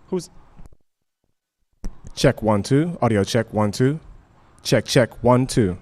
Who's check 1 2 audio check 1 2 check 1 2.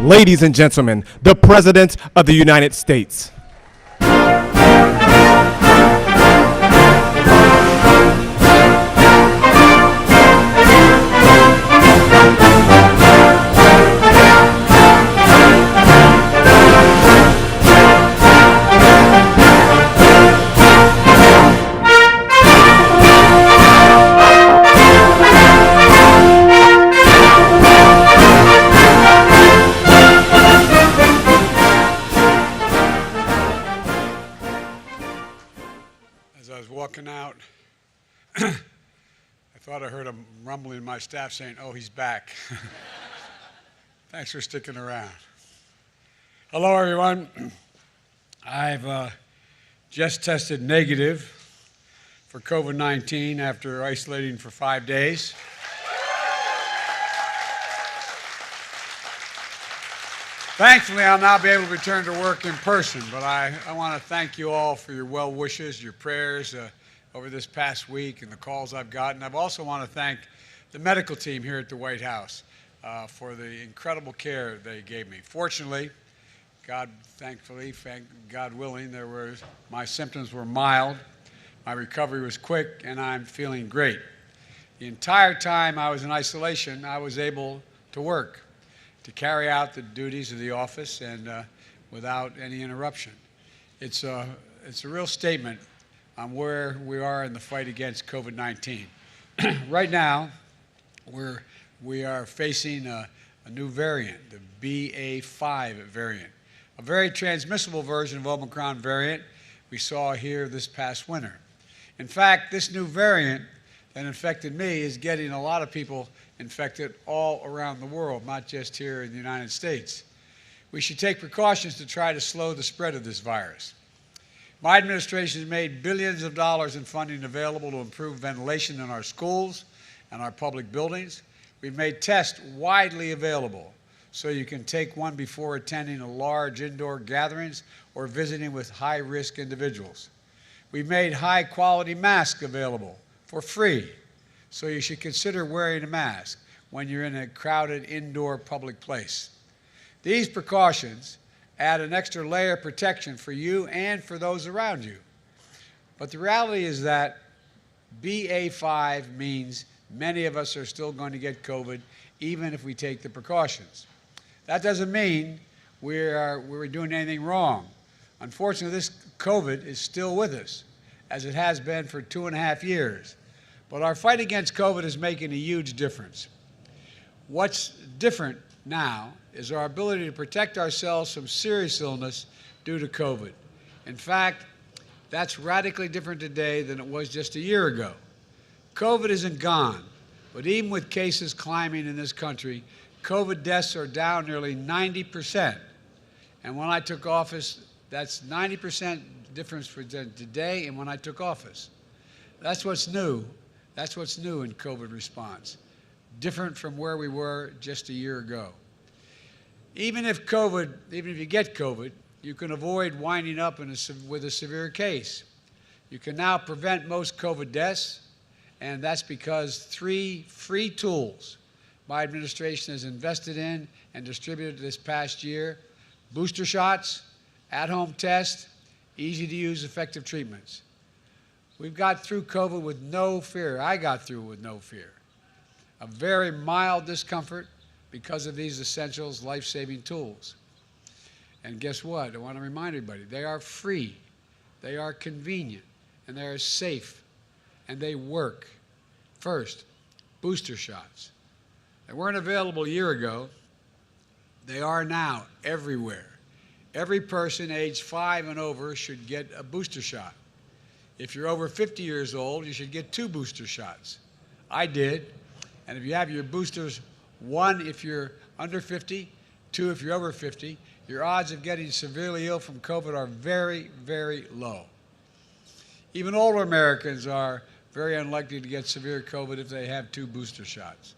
ladies and gentlemen, the President of the United States. Walking out, I thought I heard a rumbling in my staff saying, "Oh, he's back." Thanks for sticking around. Hello, everyone. I've just tested negative for COVID-19 after isolating for 5 days. Thankfully, I'll now be able to return to work in person, but I want to thank you all for your well wishes, your prayers over this past week and the calls I've gotten. I also want to thank the medical team here at the White House for the incredible care they gave me. Fortunately, thankfully, God willing, my symptoms were mild, my recovery was quick, and I'm feeling great. The entire time I was in isolation, I was able to work, to carry out the duties of the office and without any interruption. It's a real statement on where we are in the fight against COVID-19. Right now, we are facing a new variant, the BA.5 variant, a very transmissible version of Omicron variant we saw here this past winter. In fact, this new variant that infected me is getting a lot of people infected all around the world, not just here in the United States. We should take precautions to try to slow the spread of this virus. My administration has made billions of dollars in funding available to improve ventilation in our schools and our public buildings. We've made tests widely available so you can take one before attending a large indoor gatherings or visiting with high-risk individuals. We've made high-quality masks available for free, so you should consider wearing a mask when you're in a crowded indoor public place. These precautions add an extra layer of protection for you and for those around you. But the reality is that BA.5 means many of us are still going to get COVID, even if we take the precautions. That doesn't mean we're doing anything wrong. Unfortunately, this COVID is still with us, as it has been for 2.5 years. But our fight against COVID is making a huge difference. What's different now is our ability to protect ourselves from serious illness due to COVID. In fact, that's radically different today than it was just a year ago. COVID isn't gone, but even with cases climbing in this country, COVID deaths are down nearly 90%. And when I took office, that's 90% difference for today and when I took office. That's what's new. That's what's new in COVID response, different from where we were just a year ago. Even if you get COVID, you can avoid winding up with a severe case. You can now prevent most COVID deaths, and that's because 3 free tools my administration has invested in and distributed this past year: booster shots, at-home tests, easy-to-use effective treatments. We've got through COVID with no fear. I got through with no fear. A very mild discomfort because of these essentials, life-saving tools. And guess what? I want to remind everybody, they are free, they are convenient, and they are safe, and they work. First, booster shots. They weren't available a year ago. They are now everywhere. Every person aged 5 and over should get a booster shot. If you're over 50 years old, you should get 2 booster shots. I did. And if you have your boosters, 1 if you're under 50, 2 if you're over 50, your odds of getting severely ill from COVID are very, very low. Even older Americans are very unlikely to get severe COVID if they have 2 booster shots.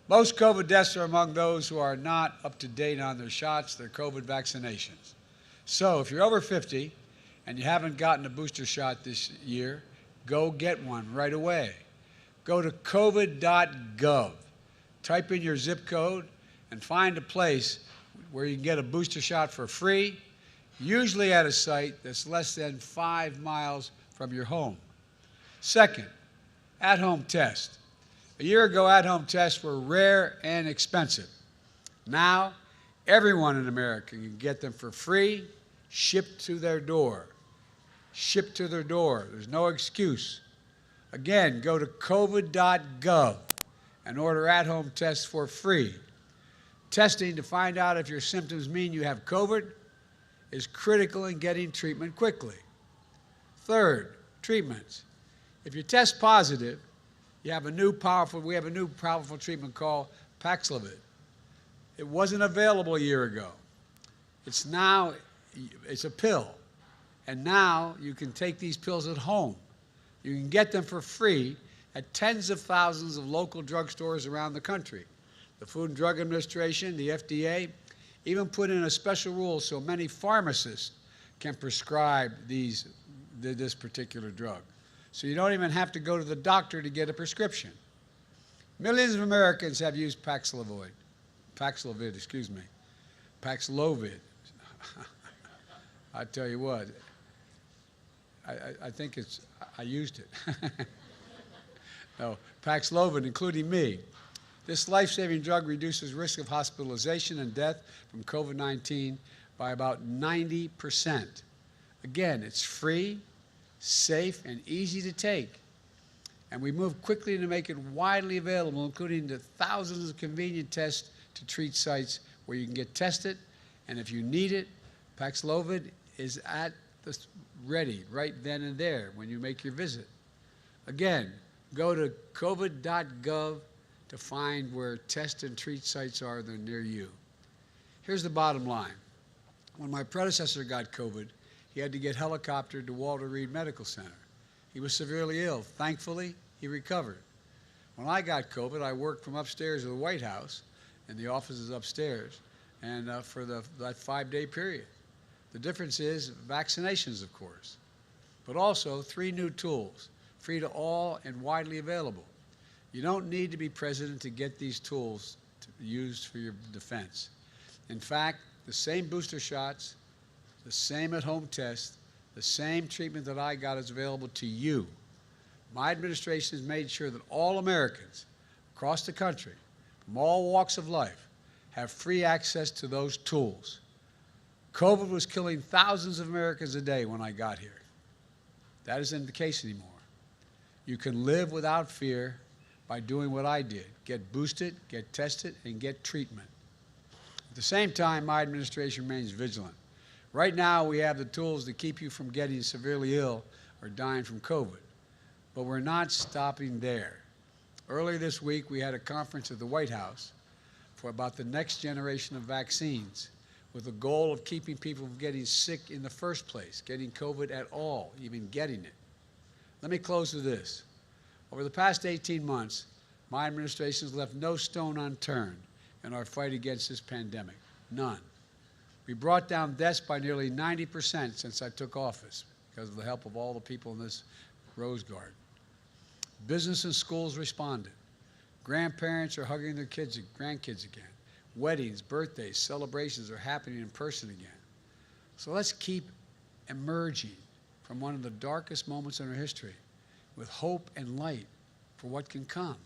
Most COVID deaths are among those who are not up to date on their shots, their COVID vaccinations. So if you're over 50 and you haven't gotten a booster shot this year, go get one right away. Go to covid.gov, type in your zip code, and find a place where you can get a booster shot for free, usually at a site that's less than 5 miles from your home. Second, at-home test. A year ago, at-home tests were rare and expensive. Now, everyone in America can get them for free, shipped to their door. Shipped to their door. There's no excuse. Again, go to covid.gov and order at-home tests for free. Testing to find out if your symptoms mean you have COVID is critical in getting treatment quickly. Third, treatments. If you test positive, we have a new powerful treatment called Paxlovid. It wasn't available a year ago. It's a pill. And now you can take these pills at home. You can get them for free at tens of thousands of local drugstores around the country. The Food and Drug Administration, the FDA, even put in a special rule so many pharmacists can prescribe this particular drug. So you don't even have to go to the doctor to get a prescription. Millions of Americans have used Paxlovid. Paxlovid. I tell you what, I think I used it. No, Paxlovid, including me. This life-saving drug reduces risk of hospitalization and death from COVID-19 by about 90%. Again, it's free, safe, and easy to take. And we moved quickly to make it widely available, including the thousands of convenient tests to treat sites where you can get tested. And if you need it, Paxlovid is at the ready right then and there when you make your visit. Again, go to covid.gov to find where test and treat sites are that are near you. Here's the bottom line. When my predecessor got COVID, he had to get helicoptered to Walter Reed Medical Center. He was severely ill. Thankfully, he recovered. When I got COVID, I worked from upstairs of the White House, and the office is upstairs, and for that 5-day period. The difference is vaccinations, of course, but also 3 new tools, free to all and widely available. You don't need to be president to get these tools used for your defense. In fact, the same booster shots, the same at-home test, the same treatment that I got is available to you. My administration has made sure that all Americans across the country, from all walks of life, have free access to those tools. COVID was killing thousands of Americans a day when I got here. That isn't the case anymore. You can live without fear by doing what I did: get boosted, get tested, and get treatment. At the same time, my administration remains vigilant. Right now, we have the tools to keep you from getting severely ill or dying from COVID. But we're not stopping there. Earlier this week, we had a conference at the White House about the next generation of vaccines, with the goal of keeping people from getting sick in the first place, getting COVID at all, even getting it. Let me close with this. Over the past 18 months, my administration has left no stone unturned in our fight against this pandemic. None. We brought down deaths by nearly 90% since I took office because of the help of all the people in this Rose Garden. Business and schools responded. Grandparents are hugging their kids and grandkids again. Weddings, birthdays, celebrations are happening in person again. So let's keep emerging from one of the darkest moments in our history with hope and light for what can come.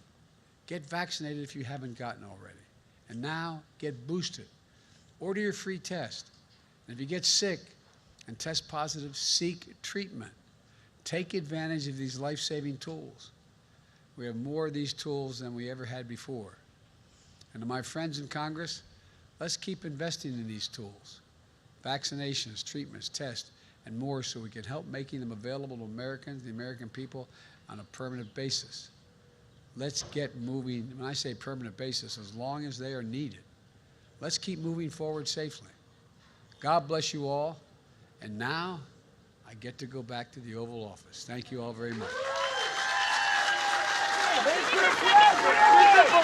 Get vaccinated if you haven't gotten already. And now, get boosted. Order your free test. And if you get sick and test positive, seek treatment. Take advantage of these life-saving tools. We have more of these tools than we ever had before. And to my friends in Congress, let's keep investing in these tools. Vaccinations, treatments, tests, and more, so we can help making them available to Americans, the American people, on a permanent basis. Let's get moving. When I say permanent basis, as long as they are needed. Let's keep moving forward safely. God bless you all. And now, I get to go back to the Oval Office. Thank you all very much. Mr. President!